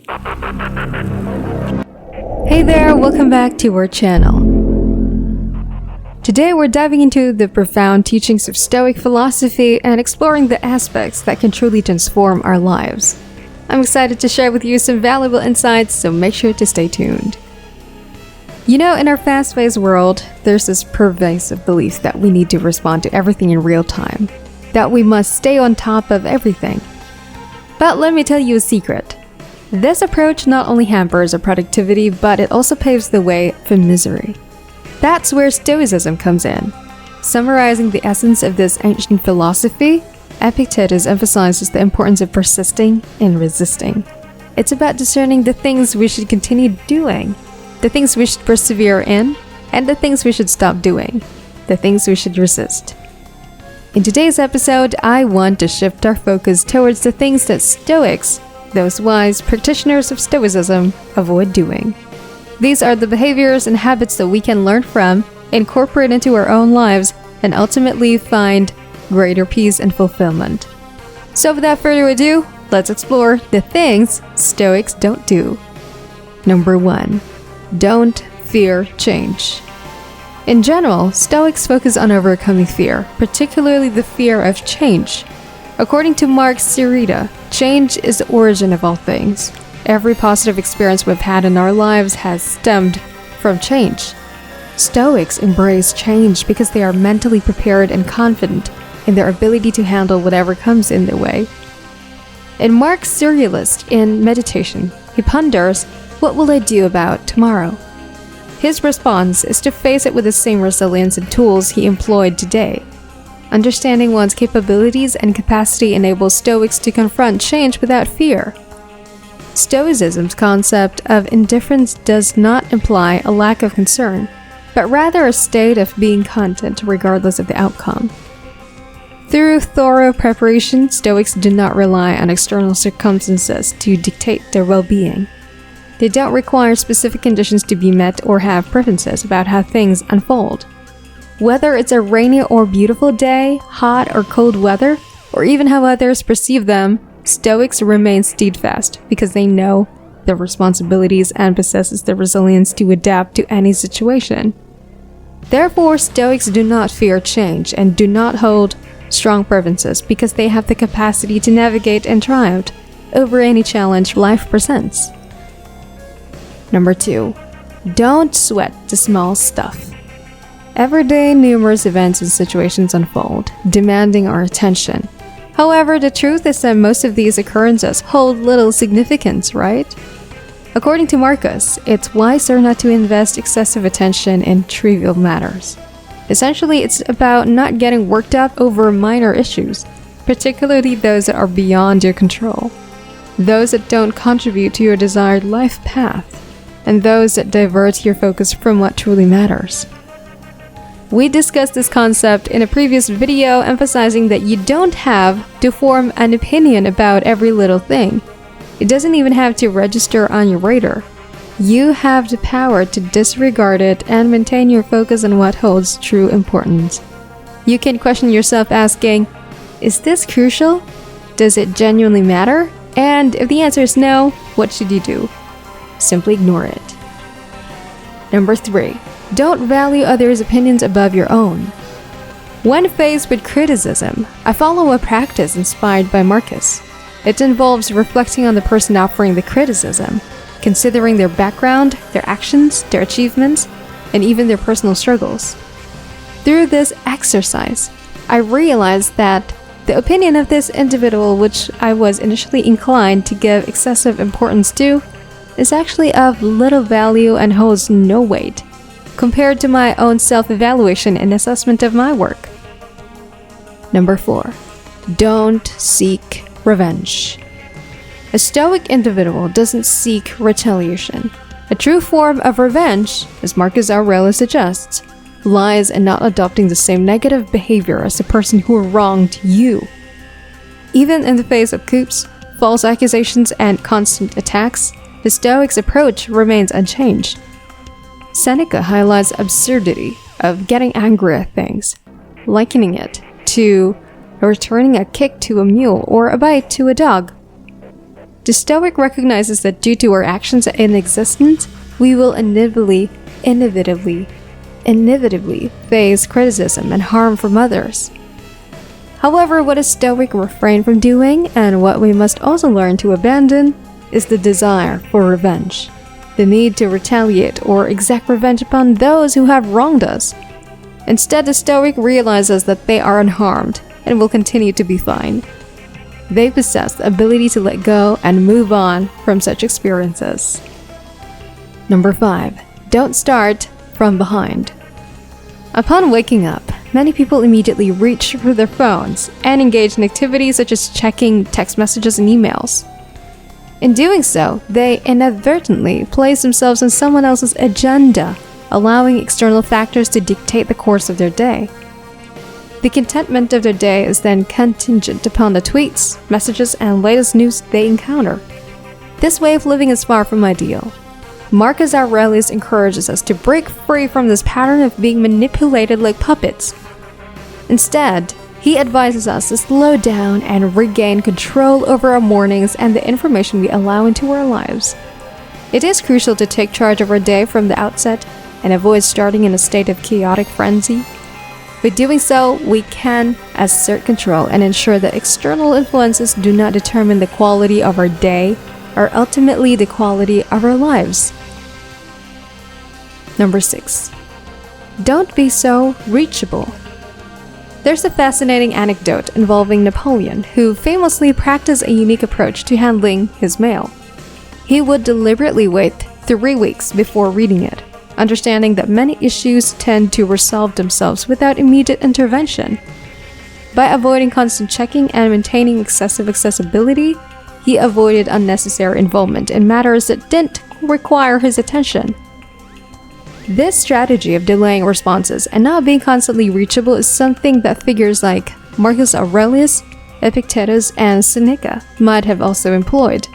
Hey there, welcome back to our channel. Today we're diving into the profound teachings of Stoic philosophy and exploring the aspects that can truly transform our lives. I'm excited to share with you some valuable insights, so make sure to stay tuned. You know, in our fast-paced world, there's this pervasive belief that we need to respond to everything in real time, that we must stay on top of everything. But let me tell you a secret. This approach not only hampers our productivity, but it also paves the way for misery. That's where Stoicism comes in. Summarizing the essence of this ancient philosophy, Epictetus emphasizes the importance of persisting and resisting. It's about discerning the things we should continue doing, the things we should persevere in, and the things we should stop doing, the things we should resist. In today's episode, I want to shift our focus towards the things that Stoics, those wise practitioners of Stoicism, avoid doing. These are the behaviors and habits that we can learn from, incorporate into our own lives, and ultimately find greater peace and fulfillment. So without further ado, let's explore the things Stoics don't do. Number 1. Don't fear change. In general, Stoics focus on overcoming fear, particularly the fear of change. According to Mark Aurelius, change is the origin of all things. Every positive experience we've had in our lives has stemmed from change. Stoics embrace change because they are mentally prepared and confident in their ability to handle whatever comes in their way. In Mark Aurelius, in Meditation, he ponders, "What will I do about tomorrow?" His response is to face it with the same resilience and tools he employed today. Understanding one's capabilities and capacity enables Stoics to confront change without fear. Stoicism's concept of indifference does not imply a lack of concern, but rather a state of being content regardless of the outcome. Through thorough preparation, Stoics do not rely on external circumstances to dictate their well-being. They don't require specific conditions to be met or have preferences about how things unfold. Whether it's a rainy or beautiful day, hot or cold weather, or even how others perceive them, Stoics remain steadfast because they know their responsibilities and possesses the resilience to adapt to any situation. Therefore, Stoics do not fear change and do not hold strong preferences because they have the capacity to navigate and triumph over any challenge life presents. Number 2. Don't sweat the small stuff. Every day, numerous events and situations unfold, demanding our attention. However, the truth is that most of these occurrences hold little significance, right? According to Marcus, it's wiser not to invest excessive attention in trivial matters. Essentially, it's about not getting worked up over minor issues, particularly those that are beyond your control, those that don't contribute to your desired life path, and those that divert your focus from what truly matters. We discussed this concept in a previous video, emphasizing that you don't have to form an opinion about every little thing. It doesn't even have to register on your radar. You have the power to disregard it and maintain your focus on what holds true importance. You can question yourself asking, is this crucial? Does it genuinely matter? And if the answer is no, what should you do? Simply ignore it. Number 3. Don't value others' opinions above your own. When faced with criticism, I follow a practice inspired by Marcus. It involves reflecting on the person offering the criticism, considering their background, their actions, their achievements, and even their personal struggles. Through this exercise, I realized that the opinion of this individual, which I was initially inclined to give excessive importance to, is actually of little value and holds no weight compared to my own self-evaluation and assessment of my work. Number 4. Don't seek revenge. A Stoic individual doesn't seek retaliation. A true form of revenge, as Marcus Aurelius suggests, lies in not adopting the same negative behavior as the person who wronged you. Even in the face of coups, false accusations, and constant attacks, the Stoics' approach remains unchanged. Seneca highlights the absurdity of getting angry at things, likening it to returning a kick to a mule or a bite to a dog. The Stoic recognizes that due to our actions in existence, we will inevitably face criticism and harm from others. However, what a Stoic refrain from doing, and what we must also learn to abandon, is the desire for revenge. The need to retaliate or exact revenge upon those who have wronged us. Instead, the Stoic realizes that they are unharmed and will continue to be fine. They possess the ability to let go and move on from such experiences. Number 5. Don't start from behind. Upon waking up, many people immediately reach for their phones and engage in activities such as checking text messages and emails. In doing so, they inadvertently place themselves on someone else's agenda, allowing external factors to dictate the course of their day. The contentment of their day is then contingent upon the tweets, messages, and latest news they encounter. This way of living is far from ideal. Marcus Aurelius encourages us to break free from this pattern of being manipulated like puppets. Instead, he advises us to slow down and regain control over our mornings and the information we allow into our lives. It is crucial to take charge of our day from the outset and avoid starting in a state of chaotic frenzy. By doing so, we can assert control and ensure that external influences do not determine the quality of our day or ultimately the quality of our lives. Number 6. Don't be so reachable. There's a fascinating anecdote involving Napoleon, who famously practiced a unique approach to handling his mail. He would deliberately wait 3 weeks before reading it, understanding that many issues tend to resolve themselves without immediate intervention. By avoiding constant checking and maintaining excessive accessibility, he avoided unnecessary involvement in matters that didn't require his attention. This strategy of delaying responses and not being constantly reachable is something that figures like Marcus Aurelius, Epictetus, and Seneca might have also employed.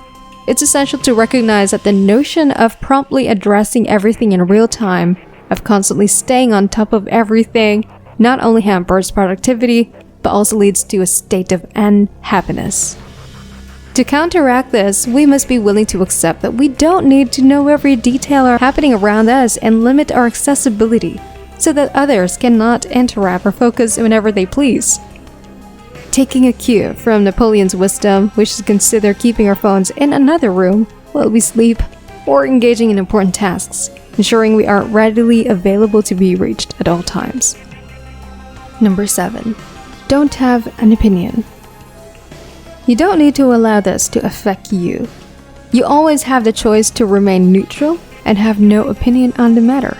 It's essential to recognize that the notion of promptly addressing everything in real time, of constantly staying on top of everything, not only hampers productivity, but also leads to a state of unhappiness. To counteract this, we must be willing to accept that we don't need to know every detail happening around us and limit our accessibility so that others cannot interrupt or focus whenever they please. Taking a cue from Napoleon's wisdom, we should consider keeping our phones in another room while we sleep or engaging in important tasks, ensuring we are readily available to be reached at all times. Number 7. Don't have an opinion. You don't need to allow this to affect you. You always have the choice to remain neutral and have no opinion on the matter.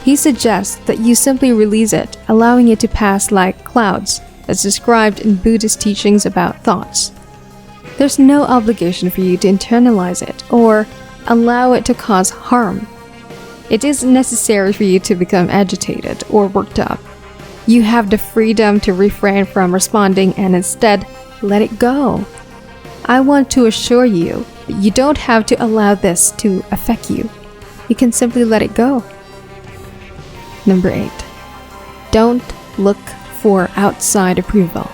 He suggests that you simply release it, allowing it to pass like clouds, as described in Buddhist teachings about thoughts. There's no obligation for you to internalize it or allow it to cause harm. It isn't necessary for you to become agitated or worked up. You have the freedom to refrain from responding and instead let it go. I want to assure you that you don't have to allow this to affect you. You can simply let it go. Number 8. Don't look for outside approval.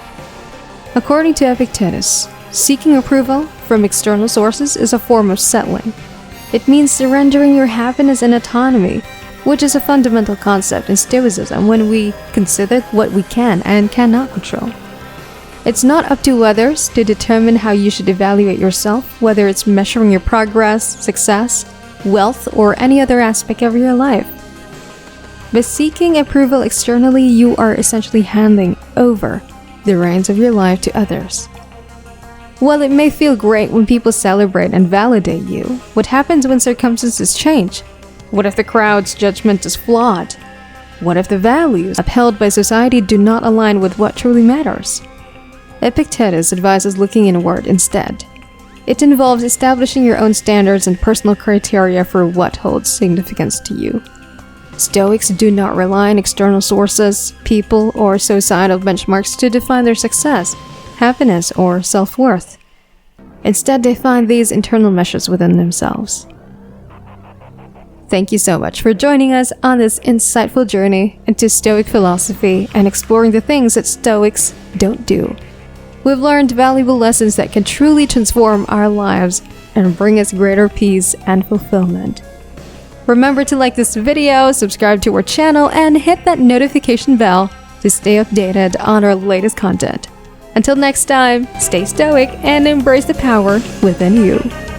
According to Epictetus, seeking approval from external sources is a form of settling. It means surrendering your happiness and autonomy, which is a fundamental concept in Stoicism when we consider what we can and cannot control. It's not up to others to determine how you should evaluate yourself, whether it's measuring your progress, success, wealth, or any other aspect of your life. By seeking approval externally, you are essentially handing over the reins of your life to others. While it may feel great when people celebrate and validate you, what happens when circumstances change? What if the crowd's judgment is flawed? What if the values upheld by society do not align with what truly matters? Epictetus advises looking inward instead. It involves establishing your own standards and personal criteria for what holds significance to you. Stoics do not rely on external sources, people, or societal benchmarks to define their success, happiness, or self-worth. Instead, they find these internal measures within themselves. Thank you so much for joining us on this insightful journey into Stoic philosophy and exploring the things that Stoics don't do. we've learned valuable lessons that can truly transform our lives and bring us greater peace and fulfillment. Remember to like this video, subscribe to our channel, and hit that notification bell to stay updated on our latest content. Until next time, stay stoic and embrace the power within you.